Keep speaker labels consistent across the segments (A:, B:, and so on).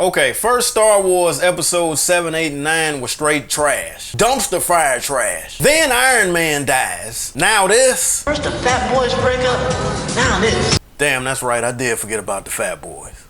A: Okay, first Star Wars episode 7, 8, and 9 was straight trash. Dumpster fire trash. Then Iron Man dies. Now this.
B: First the Fat Boys break up, now this.
A: Damn, that's right, I did forget about the Fat Boys.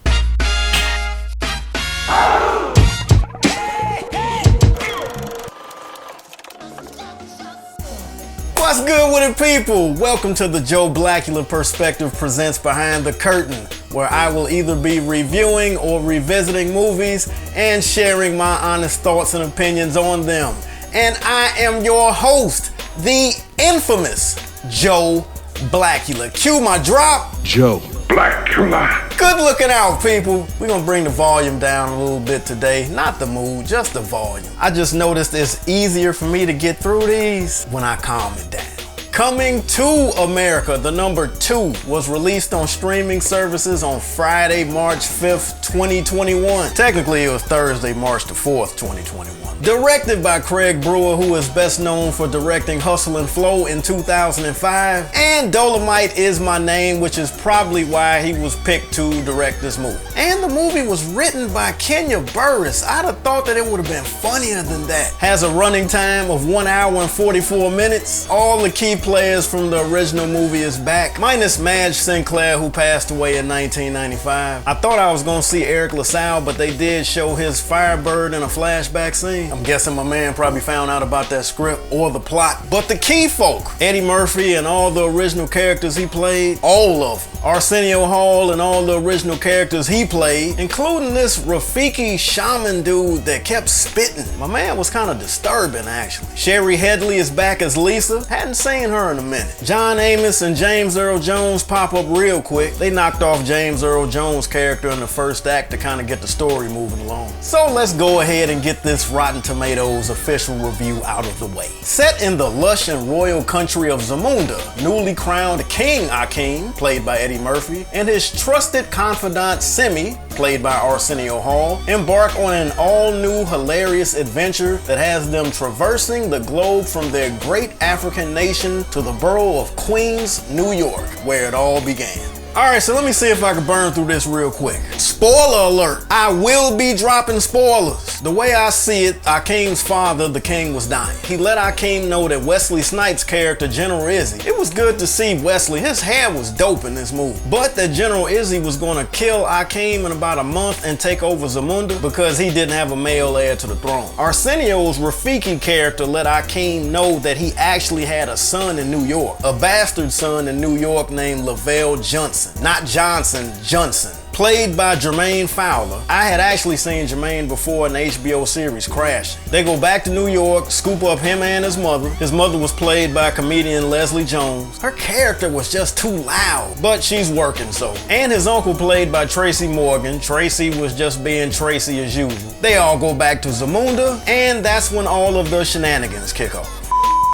A: What's good with it, people? Welcome to the Joe Blacula Perspective Presents Behind the Curtain, where I will either be reviewing or revisiting movies and sharing my honest thoughts and opinions on them. And I am your host, the infamous Joe Blacula. Cue my drop.
C: Joe Blacula.
A: Good looking out, people. We're gonna bring the volume down a little bit today. Not the mood, just the volume. I just noticed it's easier for me to get through these when I calm it down. Coming to America, the number 2 was released on streaming services on Friday, March 5th, 2021. Technically, it was Thursday, March the 4th, 2021. Directed by Craig Brewer, who is best known for directing Hustle and Flow in 2005, and Dolomite Is My Name, which is probably why he was picked to direct this movie. And the movie was written by Kenya Burris. I'd have thought that it would have been funnier than that. Has a running time of 1 hour and 44 minutes. All the key players from the original movie is back, minus Madge Sinclair, who passed away in 1995. I thought I was gonna see Eric LaSalle, but they did show his Firebird in a flashback scene. I'm guessing my man probably found out about that script or the plot. But the key folk, Eddie Murphy and all the original characters he played, all of them. Arsenio Hall and all the original characters he played, including this Rafiki shaman dude that kept spitting. My man was kind of disturbing, actually. Sherry Headley is back as Lisa. Hadn't seen her in a minute. John Amos and James Earl Jones pop up real quick. They knocked off James Earl Jones' character in the first act to kind of get the story moving along. So let's go ahead and get this Rotten Tomatoes official review out of the way. Set in the lush and royal country of Zamunda, newly crowned King Akeem, played by Eddie Murphy, and his trusted confidant Simi, played by Arsenio Hall, embark on an all-new hilarious adventure that has them traversing the globe from their great African nation to the borough of Queens, New York, where it all began. Alright, so let me see if I can burn through this real quick. Spoiler alert. I will be dropping spoilers. The way I see it, Akeem's father, the king, was dying. He let Akeem know that Wesley Snipes' character, General Izzy, it was good to see Wesley. His hair was dope in this movie. But that General Izzy was going to kill Akeem in about a month and take over Zamunda because he didn't have a male heir to the throne. Arsenio's Rafiki character let Akeem know that he actually had a son in New York. A bastard son in New York named Lavelle Johnson. Not Johnson, Johnson. Played by Jermaine Fowler. I had actually seen Jermaine before in the HBO series Crashing. They go back to New York, scoop up him and his mother. His mother was played by comedian Leslie Jones. Her character was just too loud, but she's working so. And his uncle played by Tracy Morgan. Tracy was just being Tracy as usual. They all go back to Zamunda, and that's when all of the shenanigans kick off.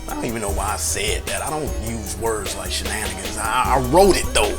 A: I don't even know why I said that. I don't use words like shenanigans. I wrote it though.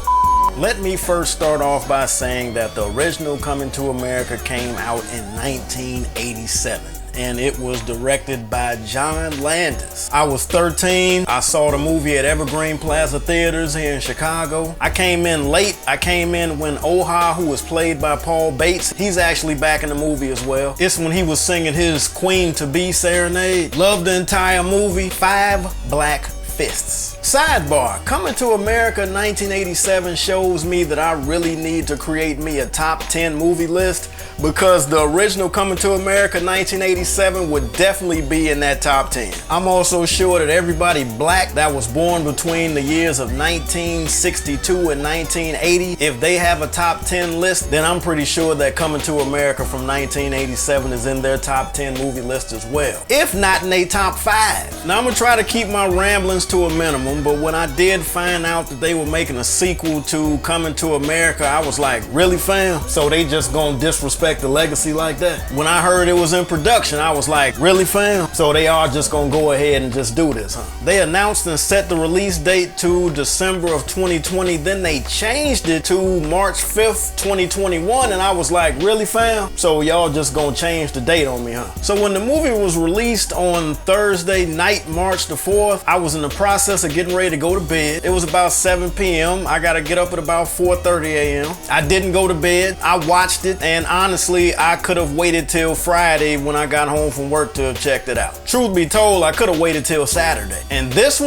A: Let me first start off by saying that the original Coming to America came out in 1987. And it was directed by John Landis. I was 13. I saw the movie at Evergreen Plaza Theaters here in Chicago. I came in late. I came in when Oha, who was played by Paul Bates, he's actually back in the movie as well. It's when he was singing his Queen to Be serenade. Loved the entire movie. 5 black fists. Sidebar, Coming to America 1987 shows me that I really need to create me a top 10 movie list because the original Coming to America 1987 would definitely be in that top 10. I'm also sure that everybody black that was born between the years of 1962 and 1980, if they have a top 10 list, then I'm pretty sure that Coming to America from 1987 is in their top 10 movie list as well. If not in their top 5. Now I'm gonna try to keep my ramblings to a minimum, but when I did find out that they were making a sequel to Coming to America, I was like, really fam? So they just gonna disrespect the legacy like that? When I heard it was in production, I was like, really fam? So they are just gonna go ahead and just do this, huh? They announced and set the release date to December of 2020, then they changed it to March 5th, 2021, and I was like, really fam? So y'all just gonna change the date on me, huh? So when the movie was released on Thursday night, March the 4th, I was in the process of getting ready to go to bed. It was about 7 p.m. I gotta get up at about 4:30 a.m. I didn't go to bed. I watched it, and honestly, honestly, I could have waited till Friday when I got home from work to have checked it out. Truth be told, I could have waited till Saturday. And this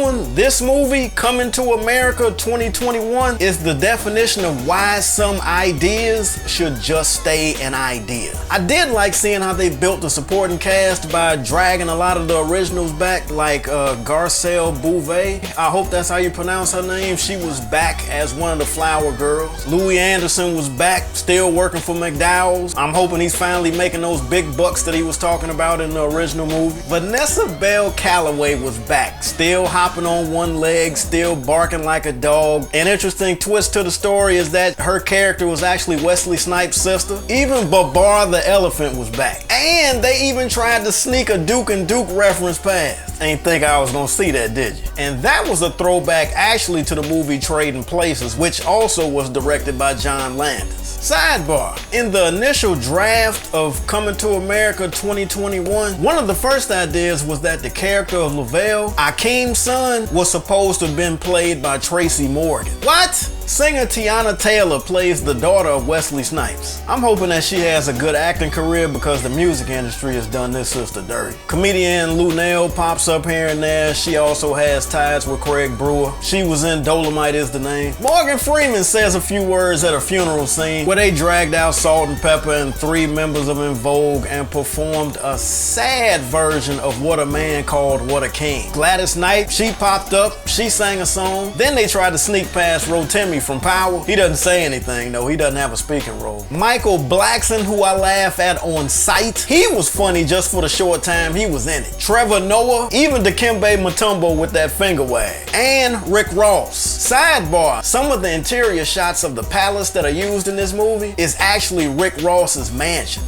A: movie, Coming to America 2021, is the definition of why some ideas should just stay an idea. I did like seeing how they built the supporting cast by dragging a lot of the originals back, like Garcelle Bouvet. I hope that's how you pronounce her name. She was back as one of the Flower Girls. Louis Anderson was back, still working for McDowell's. I'm hoping he's finally making those big bucks that he was talking about in the original movie. Vanessa Bell Calloway was back, still hopping on one leg, still barking like a dog. An interesting twist to the story is that her character was actually Wesley Snipes' sister. Even Babar the elephant was back. And they even tried to sneak a Duke and Duke reference past. Ain't think I was gonna see that, did you? And that was a throwback actually to the movie Trading Places, which also was directed by John Landis. Sidebar, in the initial draft of Coming to America 2021, one of the first ideas was that the character of Lavelle, Akeem's son, was supposed to have been played by Tracy Morgan. What? Singer Tiana Taylor plays the daughter of Wesley Snipes. I'm hoping that she has a good acting career because the music industry has done this sister dirty. Comedian Lunel pops up here and there. She also has ties with Craig Brewer. She was in Dolomite Is the Name. Morgan Freeman says a few words at a funeral scene where they dragged out Salt and Pepper and 3 members of En Vogue and performed a sad version of What a Man Called What a King. Gladys Knight, she popped up, she sang a song. Then they tried to sneak past Rotimi from Power. He doesn't say anything though, he doesn't have a speaking role. Michael Blackson, who I laugh at on sight, he was funny just for the short time he was in it. Trevor Noah, even Dikembe Mutombo with that finger wag. And Rick Ross. Sidebar, some of the interior shots of the palace that are used in this movie is actually Rick Ross's mansion.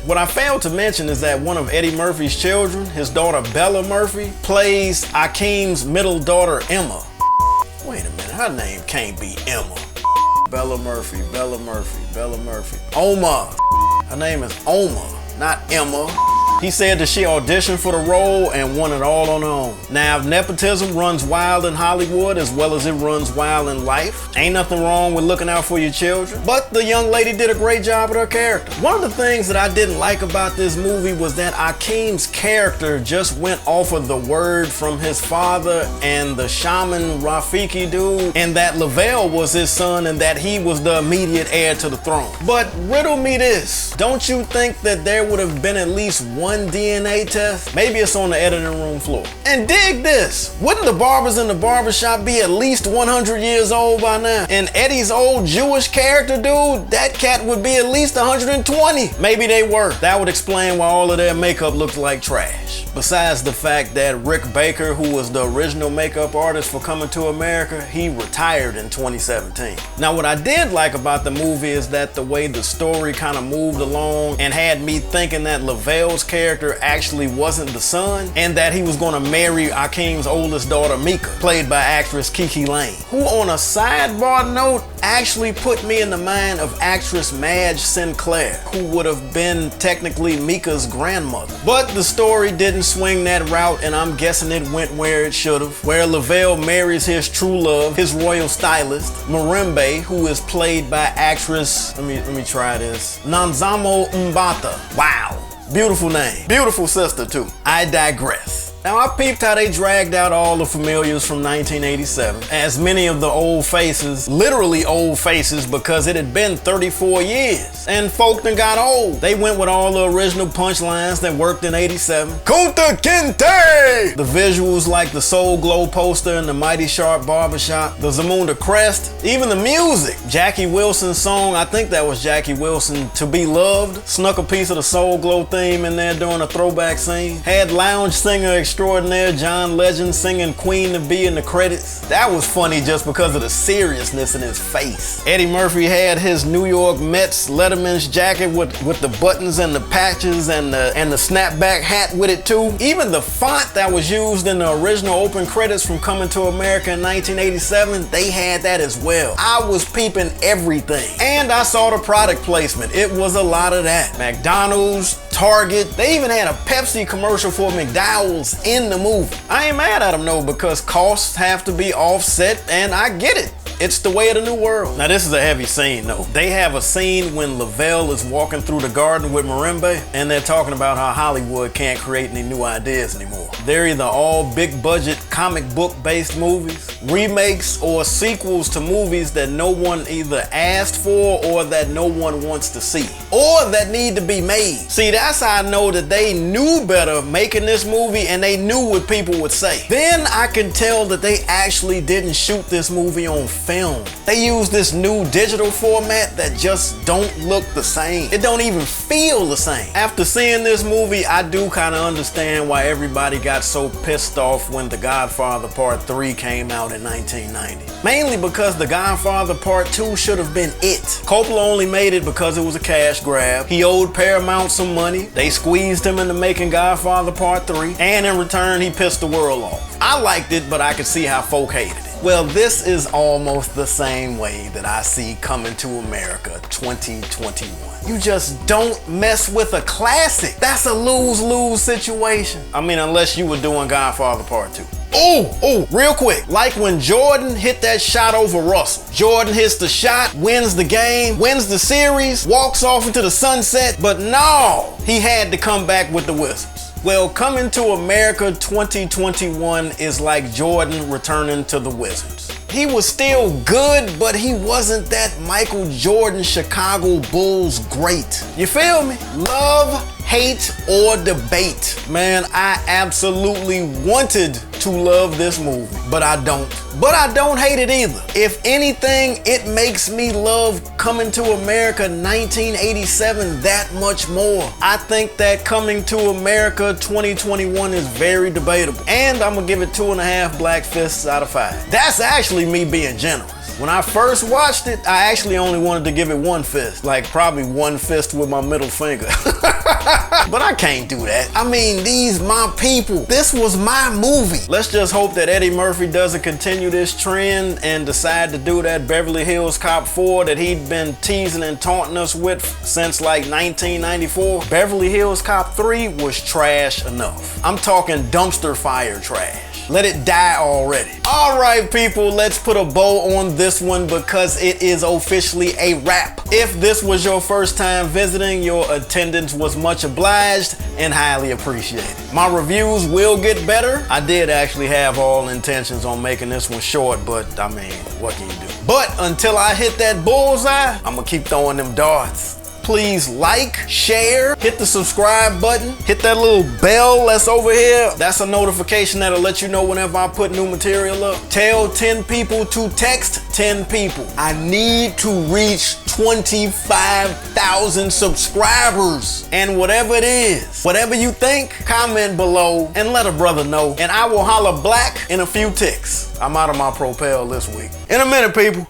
A: What I failed to mention is that one of Eddie Murphy's children, his daughter Bella Murphy, plays Akeem's middle daughter Emma. Wait a minute, her name can't be Emma. Bella Murphy. Oma. Her name is Oma, not Emma. He said that she auditioned for the role and won it all on her own. Now, if nepotism runs wild in Hollywood as well as it runs wild in life, ain't nothing wrong with looking out for your children. But the young lady did a great job with her character. One of the things that I didn't like about this movie was that Akeem's character just went off of the word from his father and the shaman Rafiki dude, and that Lavelle was his son and that he was the immediate heir to the throne. But riddle me this, don't you think that there would have been at least one DNA test? Maybe it's on the editing room floor. And dig this, wouldn't the barbers in the barbershop be at least 100 years old by now? And Eddie's old Jewish character dude, that cat would be at least 120. Maybe they were. That would explain why all of their makeup looks like trash. Besides the fact that Rick Baker, who was the original makeup artist for Coming to America, he retired in 2017. Now what I did like about the movie is that the way the story kind of moved along and had me thinking that Lavelle's character actually wasn't the son and that he was going to marry Akeem's oldest daughter Mika, played by actress Kiki Lane, who on a sidebar note actually put me in the mind of actress Madge Sinclair, who would have been technically Mika's grandmother. But the story didn't swing that route and I'm guessing it went where it should have, where Lavelle marries his true love, his royal stylist, Marimbe, who is played by actress, let me try this, Nanzamo Mbata. Wow. Beautiful name. Beautiful sister too. I digress. Now I peeped how they dragged out all the familiars from 1987, as many of the old faces, literally old faces because it had been 34 years and folk done got old. They went with all the original punchlines that worked in 87. Kunta Kinte! The visuals like the Soul Glow poster and the Mighty Sharp barbershop, the Zamunda crest, even the music. Jackie Wilson's song, I think that was Jackie Wilson, To Be Loved, snuck a piece of the Soul Glow theme in there during a throwback scene. Had lounge singer extraordinaire John Legend singing Queen to Be in the credits. That was funny just because of the seriousness in his face. Eddie Murphy had his New York Mets Letterman's jacket with the buttons and the patches and the snapback hat with it too. Even the font that was used in the original open credits from Coming to America in 1987, they had that as well. I was peeping everything. And I saw the product placement. It was a lot of that. McDonald's, Target, they even had a Pepsi commercial for McDowell's in the movie. I ain't mad at them though, because costs have to be offset and I get it. It's the way of the new world. Now this is a heavy scene though. They have a scene when Lavelle is walking through the garden with Marimba, and they're talking about how Hollywood can't create any new ideas anymore. They're either all big budget comic book based movies, remakes, or sequels to movies that no one either asked for or that no one wants to see, or that need to be made. See, that's how I know that they knew better making this movie and they knew what people would say. Then I can tell that they actually didn't shoot this movie on film. They used this new digital format that just don't look the same. It don't even feel the same. After seeing this movie, I do kind of understand why everybody got so pissed off when The Godfather Part 3 came out in 1990. Mainly because The Godfather Part 2 should have been it. Coppola only made it because it was a cash grab. He owed Paramount some money. They squeezed him into making Godfather Part 3, and in return, he pissed the world off. I liked it, but I could see how folk hated it. Well, this is almost the same way that I see Coming to America 2021. You just don't mess with a classic. That's a lose-lose situation. I mean, unless you were doing Godfather Part 2. Oh, real quick. Like when Jordan hit that shot over Russell. Jordan hits the shot, wins the game, wins the series, walks off into the sunset, but no, he had to come back with the Wizards. Well, Coming to America 2021 is like Jordan returning to the Wizards. He was still good, but he wasn't that Michael Jordan Chicago Bulls great. You feel me? Love, hate, or debate. Man, I absolutely wanted to love this movie, but I don't. But I don't hate it either. If anything, it makes me love Coming to America 1987 that much more. I think that Coming to America 2021 is very debatable. And I'm gonna give it 2.5 black fists out of 5. That's actually me being generous. When I first watched it, I actually only wanted to give it 1 fist. Like probably 1 fist with my middle finger. But I can't do that. I mean, these my people. This was my movie. Let's just hope that Eddie Murphy doesn't continue this trend and decide to do that Beverly Hills Cop 4 that he'd been teasing and taunting us with since like 1994. Beverly Hills Cop 3 was trash enough. I'm talking dumpster fire trash. Let it die already. All right, people, let's put a bow on this one because it is officially a wrap. If this was your first time visiting, your attendance was much obliged and highly appreciated. My reviews will get better. I did actually have all intentions on making this one short, but I mean, what can you do? But until I hit that bullseye, I'm gonna keep throwing them darts. Please like, share, hit the subscribe button, hit that little bell that's over here. That's a notification that'll let you know whenever I put new material up. Tell 10 people to text 10 people. I need to reach 25,000 subscribers. And whatever it is, whatever you think, comment below and let a brother know. And I will holler black in a few ticks. I'm out of my propel this week. In a minute, people.